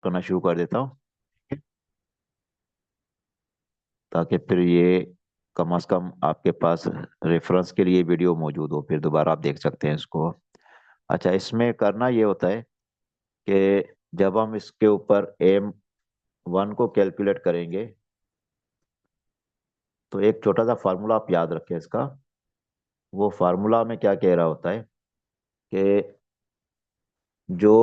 करना शुरू कर देता हूँ, ताकि फिर ये कम से कम आपके पास रेफरेंस के लिए वीडियो मौजूद हो, फिर दोबारा आप देख सकते हैं इसको। अच्छा, इसमें करना ये होता है कि जब हम इसके ऊपर M1 को कैलकुलेट करेंगे, तो एक छोटा सा फार्मूला आप याद रखें इसका। वो फार्मूला में क्या कह रहा होता है कि जो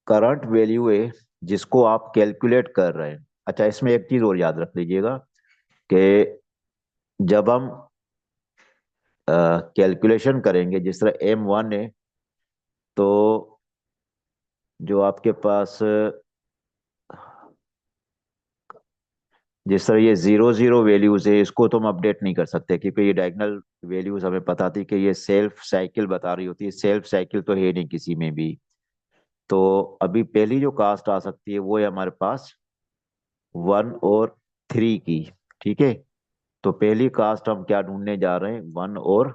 करंट वैल्यू है जिसको आप कैलकुलेट कर रहे हैं। अच्छा, इसमें एक चीज और याद रख लीजिएगा कि जब हम कैलकुलेशन करेंगे, जिस तरह M1 है, तो जो आपके पास जिस तरह ये जीरो जीरो वैल्यूज है, इसको तो हम अपडेट नहीं कर सकते, क्योंकि ये डायगोनल वैल्यूज हमें पता थी कि ये सेल्फ साइकिल बता रही होती है। सेल्फ साइकिल तो है नहीं किसी में भी। तो अभी पहली जो कास्ट आ सकती है वो है हमारे पास 1 और 3 की। ठीक है, तो पहली कास्ट हम क्या ढूंढने जा रहे हैं, 1 और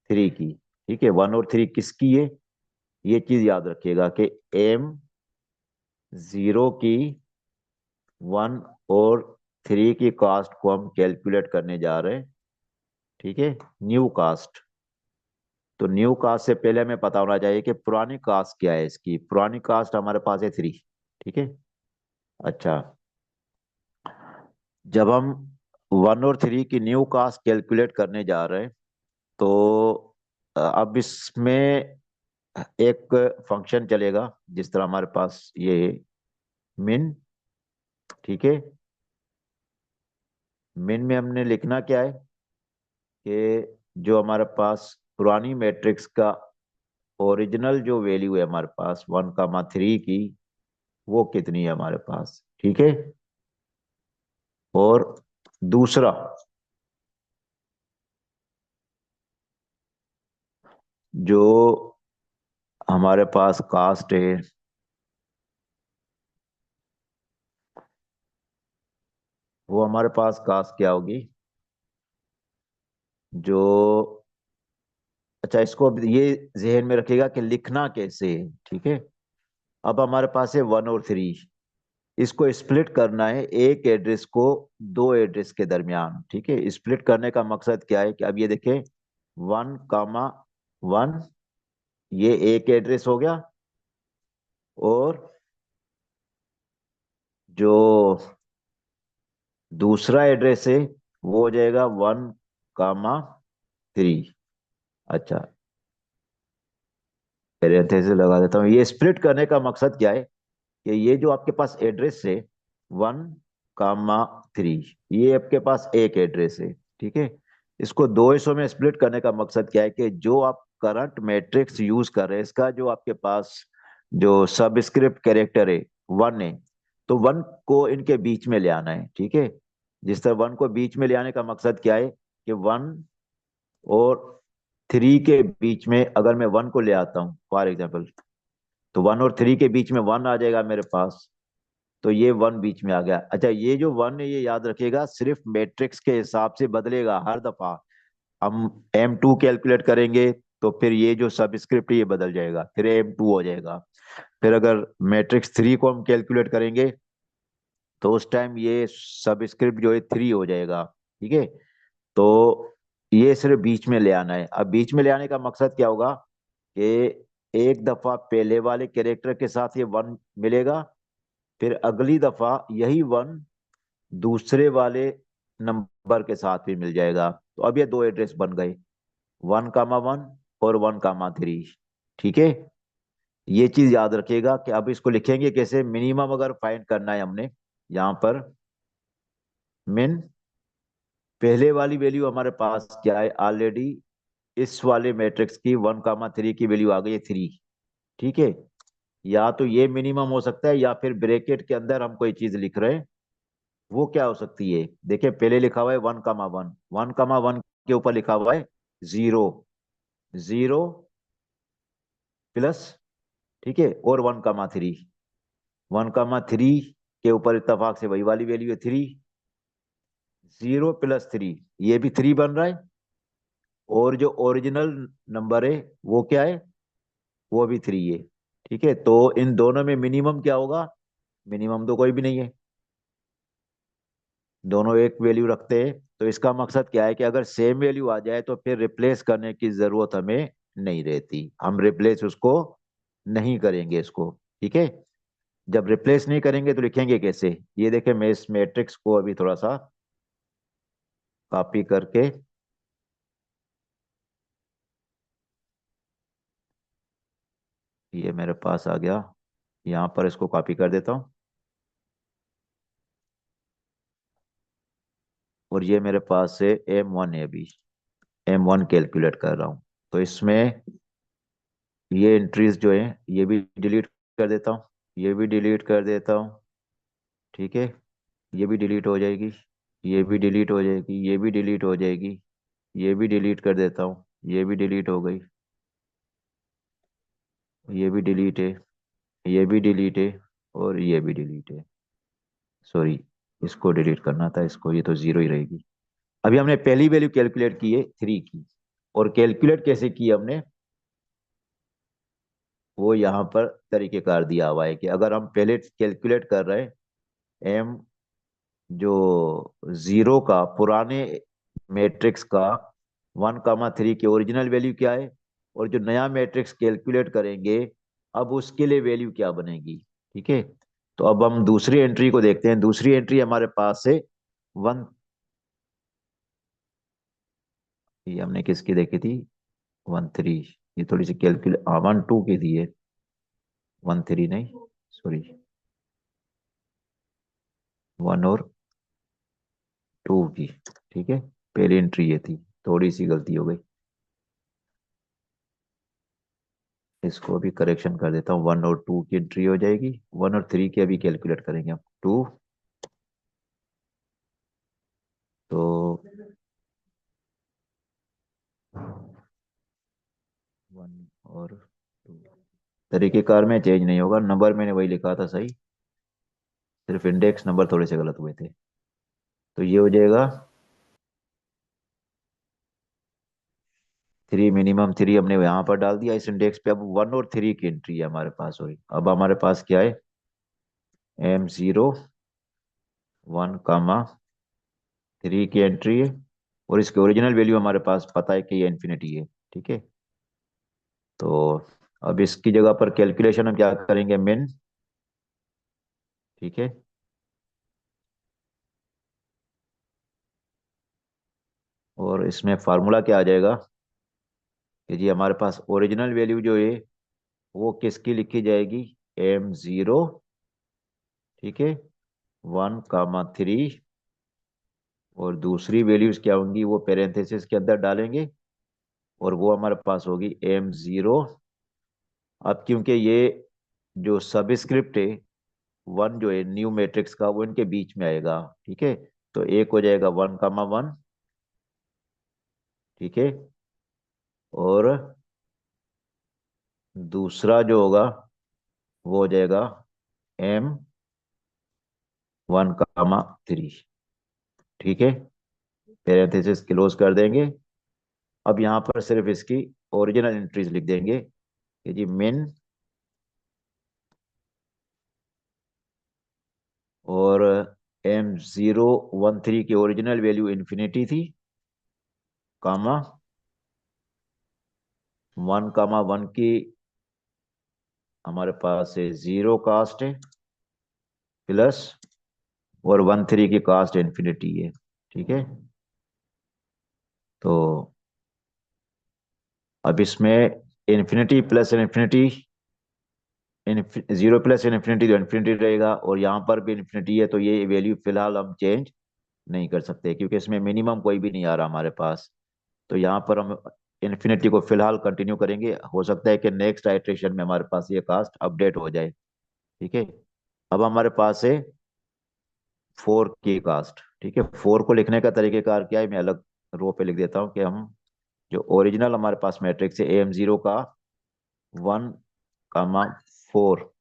3 की। ठीक है, 1 और 3 किसकी है, ये चीज याद रखिएगा कि M0 की 1 और 3 की कास्ट को हम कैलकुलेट करने जा रहे हैं। ठीक है, न्यू कास्ट। तो न्यू कास्ट से पहले हमें पता होना चाहिए कि पुरानी कास्ट क्या है। इसकी पुरानी कास्ट हमारे पास है 3। ठीक है। अच्छा, जब हम 1 और 3 की न्यू कास्ट कैलकुलेट करने जा रहे हैं, तो अब इसमें एक फंक्शन चलेगा, जिस तरह हमारे पास ये मिन। ठीक है, मिन में हमने लिखना क्या है कि जो हमारे पास पुरानी मैट्रिक्स का ओरिजिनल जो वैल्यू है हमारे पास 1 3 की, वो कितनी है हमारे पास। ठीक है, और दूसरा, जो हमारे पास कास्ट है, वो हमारे पास कास्ट क्या होगी, जो, अच्छा इसको अब ये जहन में रखिएगा कि लिखना कैसे है। ठीक है, अब हमारे पास है 1 और 3। इसको स्प्लिट करना है एक एड्रेस को दो एड्रेस के दरमियान। ठीक है, स्प्लिट करने का मकसद क्या है कि अब ये देखें, 1 1 ये एक एड्रेस हो गया, और जो दूसरा एड्रेस है वो हो जाएगा 1 3। अच्छा, पैरेंथेसिस लगा देता हूँ। ये स्प्लिट करने का मकसद क्या है कि ये जो आपके पास एड्रेस है 1 3, ये आपके पास एक एड्रेस है। ठीक है, इसको दो हिस्सों में स्प्लिट करने का मकसद क्या है कि जो आप करंट मैट्रिक्स यूज कर रहे हैं, इसका जो आपके पास जो सबस्क्रिप्ट कैरेक्टर है 1 है, तो 1 को इनके बीच में ले आना है। ठीक है, जिस तरह 1 को बीच में ले आने का मकसद क्या है कि 1 और 3 के बीच में अगर मैं 1 को ले आता हूँ फॉर एग्जाम्पल, तो 1 और 3 के बीच में 1 आ जाएगा मेरे पास। तो ये 1 बीच में आ गया। अच्छा, ये जो 1 है ये याद रखिएगा सिर्फ मैट्रिक्स के हिसाब से बदलेगा हर दफा। हम M2 कैलकुलेट करेंगे, तो फिर ये जो सबस्क्रिप्ट ये बदल जाएगा, फिर M2 हो जाएगा। फिर अगर मैट्रिक्स 3 को हम कैलकुलेट करेंगे, तो उस टाइम ये सबस्क्रिप्ट जो है 3 हो जाएगा। ठीक है, तो ये सिर्फ बीच में ले आना है। अब बीच में ले आने का मकसद क्या होगा कि एक दफा पहले वाले कैरेक्टर के साथ ये 1 मिलेगा, फिर अगली दफा यही 1 दूसरे वाले नंबर के साथ भी मिल जाएगा। तो अब ये दो एड्रेस बन गए, 1 1 और 1 3। ठीक है, ये चीज याद रखिएगा कि अब इसको लिखेंगे कैसे। मिनिमम अगर फाइंड करना है हमने, यहाँ पर मिन, पहले वाली वैल्यू हमारे पास क्या है ऑलरेडी, इस वाले मैट्रिक्स की 1 3 की वैल्यू आ गई है 3। ठीक है, या तो ये मिनिमम हो सकता है, या फिर ब्रैकेट के अंदर हम कोई चीज लिख रहे हैं, वो क्या हो सकती है। देखिए, पहले लिखा हुआ है 1 1, 1 1 के ऊपर लिखा हुआ है 0 0 प्लस। ठीक है, और 1 3, 1 3 के ऊपर इत्तेफाक से वही वाली वैल्यू है 3। 0 + 3, ये भी 3 बन रहा है, और जो ओरिजिनल नंबर है वो क्या है, वो भी 3 है। ठीक है, तो इन दोनों में मिनिमम क्या होगा? मिनिमम तो कोई भी नहीं है, दोनों एक वैल्यू रखते हैं। तो इसका मकसद क्या है कि अगर सेम वैल्यू आ जाए तो फिर रिप्लेस करने की जरूरत हमें नहीं रहती, हम रिप्लेस उसको नहीं करेंगे इसको। ठीक है, जब रिप्लेस नहीं करेंगे तो लिखेंगे कैसे, ये देखें, मैं इस मैट्रिक्स को अभी थोड़ा सा कॉपी करके, ये मेरे पास आ गया, यहाँ पर इसको कॉपी कर देता हूँ। और ये मेरे पास से M1 है, अभी M1 कैलकुलेट कर रहा हूँ। तो इसमें ये एंट्रीज जो है ये भी डिलीट कर देता हूँ, ये भी डिलीट कर देता हूँ। ठीक है, ये भी डिलीट हो जाएगी, ये भी डिलीट हो जाएगी, ये भी डिलीट हो जाएगी, ये भी डिलीट कर देता हूँ, ये भी डिलीट हो गई, ये भी डिलीट है, ये भी डिलीट है, और ये भी डिलीट है। सॉरी, इसको डिलीट करना था, इसको, ये तो जीरो ही रहेगी। अभी हमने पहली वैल्यू कैलकुलेट की है 3 की, और कैलकुलेट कैसे की हमने, वो यहाँ पर तरीकेकार दिया हुआ है कि अगर हम पहले कैलकुलेट कर रहे हैं एम, जो जीरो का पुराने मैट्रिक्स का 1,3 की ओरिजिनल वैल्यू क्या है, और जो नया मैट्रिक्स कैलकुलेट करेंगे अब उसके लिए वैल्यू क्या बनेगी। ठीक है, तो अब हम दूसरी एंट्री को देखते हैं। दूसरी एंट्री हमारे पास है वन, ये हमने किसकी देखी थी, 1,3। ये थोड़ी सी कैलकुलेट, 1,2 की थी ये, 1,3 नहीं, सॉरी, 1 और 2 की। ठीक है, पहली एंट्री ये थी, थोड़ी सी गलती हो गई, इसको भी करेक्शन कर देता हूँ। 1 और 2 की एंट्री हो जाएगी, 1 और 3 की अभी कैलकुलेट करेंगे हम। 2, तो 1 और 2, तरीकेकार में चेंज नहीं होगा, नंबर मैंने वही लिखा था सही, सिर्फ इंडेक्स नंबर थोड़े से गलत हुए थे। तो ये हो जाएगा 3, मिनिमम 3 हमने यहाँ पर डाल दिया इस इंडेक्स पे। अब 1 और 3 की एंट्री है हमारे पास, सॉरी, अब हमारे पास क्या है, M0 1,3 की एंट्री है, और इसकी ओरिजिनल वैल्यू हमारे पास पता है कि ये इन्फिनिटी है। ठीक है, तो अब इसकी जगह पर कैलकुलेशन हम क्या करेंगे, मिन। ठीक है, और इसमें फार्मूला क्या आ जाएगा कि जी हमारे पास ओरिजिनल वैल्यू जो है वो किसकी लिखी जाएगी, M0, ठीक है, 1,3, और दूसरी वैल्यूज क्या होंगी वो पेरेंथेसिस के अंदर डालेंगे, और वो हमारे पास होगी M0। अब क्योंकि ये जो सबस्क्रिप्ट है 1 जो है न्यू मैट्रिक्स का, वो इनके बीच में आएगा। ठीक है, तो एक हो जाएगा 1,1, ठीक है, और दूसरा जो होगा वो हो जाएगा M1,3। ठीक है, पैरेंथेसिस क्लोज कर देंगे। अब यहाँ पर सिर्फ इसकी ओरिजिनल एंट्रीज लिख देंगे कि जी मिन, और M013 की ओरिजिनल वैल्यू इन्फिनिटी थी, कामा 1,1 की हमारे पास है जीरो कास्ट है, प्लस, और 1,3 की कास्ट इन्फिनिटी है। ठीक है, तो अब इसमें infinity plus infinity, zero plus infinity तो इन्फिनिटी रहेगा, और यहाँ पर भी इन्फिनिटी है, तो ये वैल्यू फिलहाल हम चेंज नहीं कर सकते क्योंकि इसमें मिनिमम कोई भी नहीं आ रहा हमारे पास। तो यहाँ पर हम इन्फिनिटी को फिलहाल कंटिन्यू करेंगे, हो सकता है कि नेक्स्ट आइट्रेशन में हमारे पास ये कास्ट अपडेट हो जाए। ठीक है, अब हमारे पास है 4 की कास्ट। ठीक है, 4 को लिखने का तरीकेकार क्या है, मैं अलग रो पे लिख देता हूँ कि हम जो ओरिजिनल हमारे पास मैट्रिक्स है AM0 का 1,4,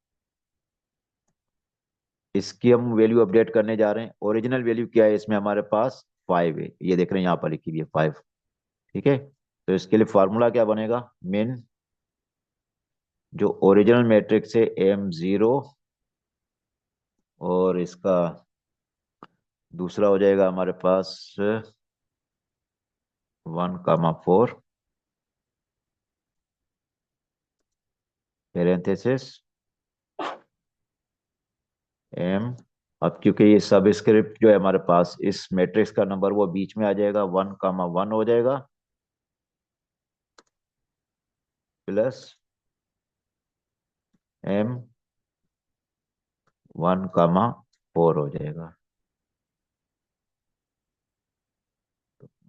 इसकी हम वैल्यू अपडेट करने जा रहे हैं। ओरिजिनल वैल्यू क्या है इसमें हमारे पास, 5 है, ये देख रहे हैं यहाँ पर लिखी हुई है 5। ठीक है, तो इसके लिए फार्मूला क्या बनेगा, मिन जो ओरिजिनल मैट्रिक्स है M0, और इसका दूसरा हो जाएगा हमारे पास 1,4 पैरेंथेसिस M। अब क्योंकि ये सब स्क्रिप्ट जो है हमारे पास, इस मैट्रिक्स का नंबर वो बीच में आ जाएगा, 1,1 हो जाएगा, प्लस M1,4 हो जाएगा।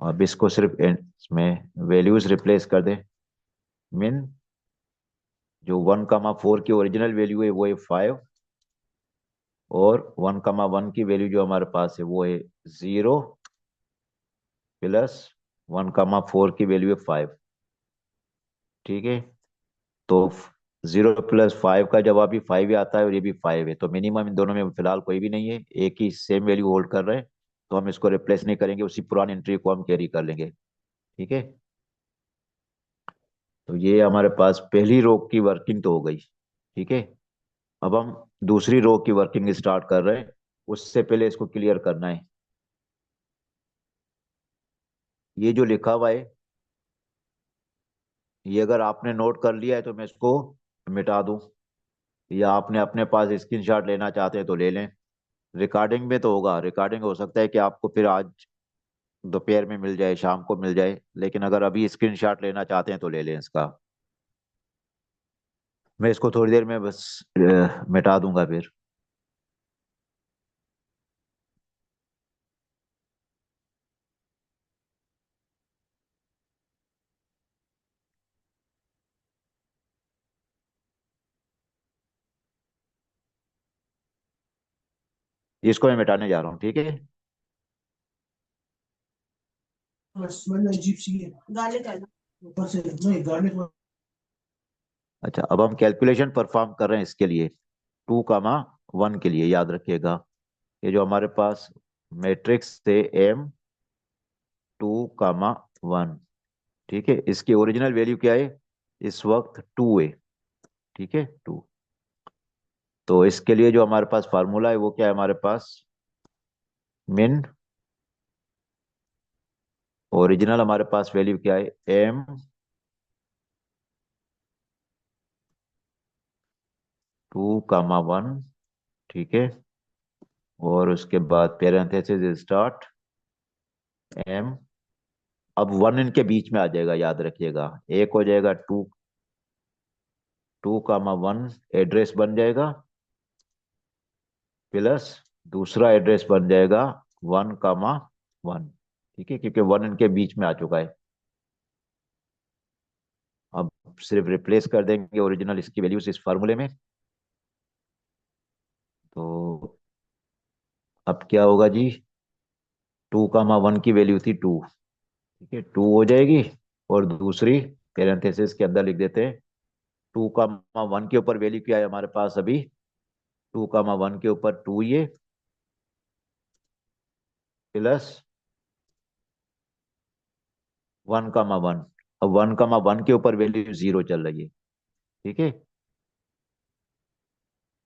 अब इसको सिर्फ इसमें वैल्यूज रिप्लेस कर दें। मिन जो 1,4 की ओरिजिनल वैल्यू है वो है 5, और 1,1 की वैल्यू जो हमारे पास है वो है 0, प्लस 1,4 की वैल्यू है 5। ठीक है, तो 0 + 5 का जवाब भी 5 ही आता है, और ये भी 5 है, तो मिनिमम इन दोनों में फिलहाल कोई भी नहीं है, एक ही सेम वैल्यू होल्ड कर रहे हैं, तो हम इसको रिप्लेस नहीं करेंगे, उसी पुरानी एंट्री को हम कैरी कर लेंगे। ठीक है, तो ये हमारे पास पहली रो की वर्किंग तो हो गई। ठीक है, अब हम दूसरी रो की वर्किंग स्टार्ट कर रहे हैं, उससे पहले इसको क्लियर करना है। ये जो लिखा हुआ है, ये अगर आपने नोट कर लिया है तो मैं इसको मिटा दूं, या आपने अपने पास स्क्रीनशॉट लेना चाहते हैं तो ले लें। रिकॉर्डिंग में तो होगा, रिकॉर्डिंग हो सकता है कि आपको फिर आज दोपहर में मिल जाए, शाम को मिल जाए, लेकिन अगर अभी स्क्रीनशॉट लेना चाहते हैं तो ले लें इसका। मैं इसको थोड़ी देर में बस मिटा दूंगा फिर। इसको मैं मिटाने जा रहा हूँ। ठीक है, स्मेल अजीब सी है, गाने का ऊपर से नहीं गाने को। अच्छा, अब हम कैलकुलेशन परफॉर्म कर रहे हैं इसके लिए, 2,1 के लिए, याद रखिएगा। ये जो हमारे पास मैट्रिक्स थे M2,1, ठीक है, इसकी ओरिजिनल वैल्यू क्या है, इस वक्त 2 है। ठीक है, 2। तो इसके लिए जो हमारे पास फार्मूला है वो क्या है हमारे पास, मिन ओरिजिनल हमारे पास वैल्यू क्या है, M2,1। ठीक है, और उसके बाद पैरेंथेसिस स्टार्ट M। अब 1 इनके बीच में आ जाएगा, याद रखिएगा, एक हो जाएगा 2,1 एड्रेस बन जाएगा, प्लस दूसरा एड्रेस बन जाएगा 1,1। ठीक है, क्योंकि 1 इनके बीच में आ चुका है। अब सिर्फ रिप्लेस कर देंगे ओरिजिनल इसकी वैल्यूज इस फार्मूले में। तो अब क्या होगा जी, 2,1 की वैल्यू थी 2। ठीक है, 2 हो जाएगी, और दूसरी पैरेंथेसिस के अंदर लिख देते हैं 2,1 के ऊपर वैल्यू क्या है हमारे पास अभी, 2,1 के ऊपर 2 ये, प्लस 1,1। अब 1,1 के ऊपर वैल्यू 0 चल रही है। ठीक है,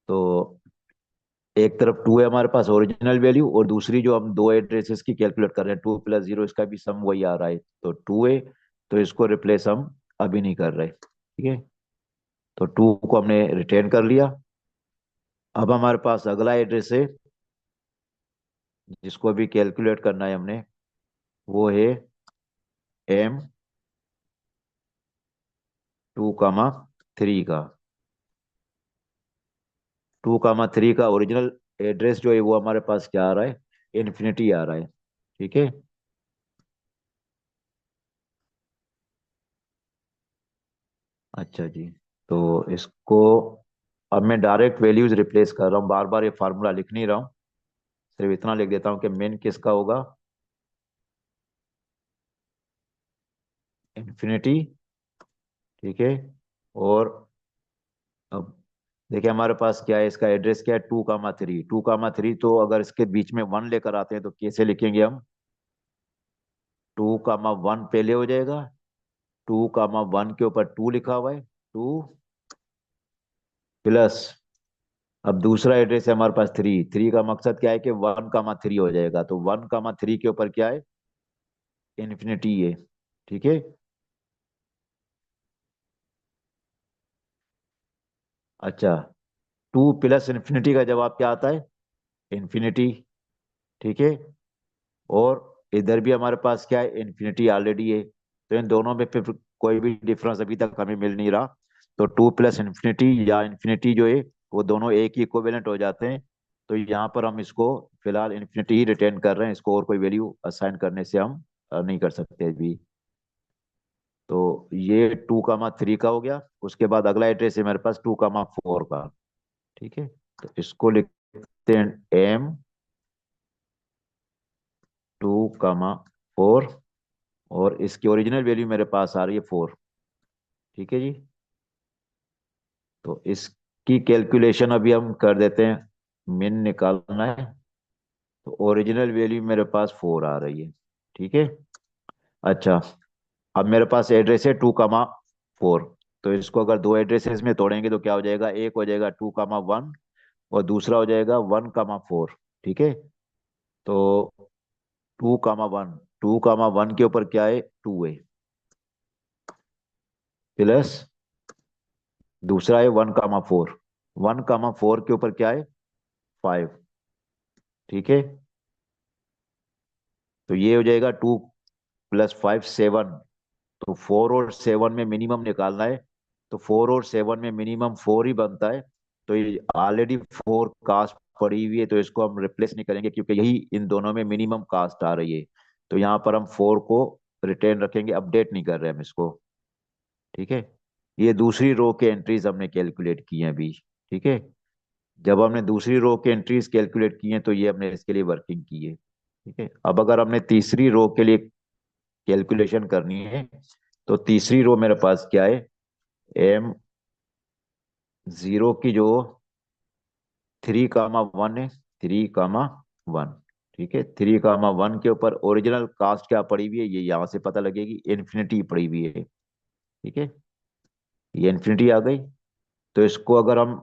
तो एक तरफ 2 है हमारे पास ओरिजिनल वैल्यू, और दूसरी जो हम दो एड्रेसेस की कैलकुलेट कर रहे हैं, 2 + 0, इसका भी सम वही आ रहा है, तो 2 है, तो इसको रिप्लेस हम अभी नहीं कर रहे। ठीक है, तो 2 को हमने रिटेन कर लिया। अब हमारे पास अगला एड्रेस है जिसको भी कैलकुलेट करना है हमने, वो है M2,3 का। 2,3 का ओरिजिनल एड्रेस जो है वो हमारे पास क्या आ रहा है, इन्फिनिटी आ रहा है। ठीक है, अच्छा जी, तो इसको अब मैं डायरेक्ट वैल्यूज रिप्लेस कर रहा हूँ, बार बार ये फार्मूला लिख नहीं रहा हूँ, सिर्फ इतना लिख देता हूँ कि मेन किसका होगा, इन्फिनिटी। ठीक है, और अब देखिए हमारे पास क्या है, इसका एड्रेस क्या है, 2,3। 2,3, तो अगर इसके बीच में 1 लेकर आते हैं तो कैसे लिखेंगे हम, 2,1 पहले हो जाएगा, 2,1 के ऊपर 2 लिखा हुआ है, 2, प्लस, अब दूसरा एड्रेस है हमारे पास थ्री। थ्री का मकसद क्या है कि 1, 3 हो जाएगा, तो 1, 3 के ऊपर क्या है, इन्फिनिटी है। ठीक है। अच्छा, 2 प्लस इन्फिनिटी का जवाब क्या आता है, इन्फिनिटी। ठीक है। और इधर भी हमारे पास क्या है, इन्फिनिटी ऑलरेडी है, तो इन दोनों में फिर कोई भी डिफरेंस अभी तक हमें मिल नहीं रहा। तो 2 प्लस इन्फिनिटी या इन्फिनिटी जो है, वो दोनों एक ही इक्विवेलेंट हो जाते हैं। तो यहाँ पर हम इसको फिलहाल इन्फिनिटी ही रिटेन कर रहे हैं, इसको और कोई वैल्यू असाइन करने से हम नहीं कर सकते अभी। तो ये 2, 3 का हो गया। उसके बाद अगला एड्रेस है मेरे पास 2, 4 का। ठीक है। तो इसको लिखते हैं M2, 4, और इसकी ओरिजिनल वैल्यू मेरे पास आ रही है 4। ठीक है जी। तो इसकी कैलकुलेशन अभी हम कर देते हैं, मिन निकालना है। तो ओरिजिनल वैल्यू मेरे पास 4 आ रही है। ठीक है। अच्छा, अब मेरे पास एड्रेस है 2, 4। तो इसको अगर दो एड्रेसेस में तोड़ेंगे तो क्या हो जाएगा, एक हो जाएगा 2, 1 और दूसरा हो जाएगा 1, 4। ठीक है। तो 2, 1, 2, 1 के ऊपर क्या है, 2 है, प्लस दूसरा है 1, 4। 1, 4 के ऊपर क्या है, 5। ठीक है। तो ये हो जाएगा 2 + 5, 7। तो 4 और 7 में मिनिमम निकालना है। तो 4 और 7 में मिनिमम 4 ही बनता है। तो ये ऑलरेडी 4 कास्ट पड़ी हुई है, तो इसको हम रिप्लेस नहीं करेंगे क्योंकि यही इन दोनों में मिनिमम कास्ट आ रही है। तो यहाँ पर हम 4 को रिटेन रखेंगे, अपडेट नहीं कर रहे हम इसको। ठीक है। ये दूसरी रो के एंट्रीज हमने कैलकुलेट की हैं अभी। ठीक है। जब हमने दूसरी रो के एंट्रीज कैलकुलेट की हैं तो ये हमने इसके लिए वर्किंग की है। ठीक है। अब अगर हमने तीसरी रो के लिए कैलकुलेशन करनी है, तो तीसरी रो मेरे पास क्या है, M0 की जो 3, 1 है, 3, 1। ठीक है। 3, 1 के ऊपर ओरिजिनल कास्ट क्या पड़ी हुई है, ये यहां से पता लगेगी, इन्फिनिटी पड़ी हुई है। ठीक है। ये इन्फिनिटी आ गई। तो इसको अगर हम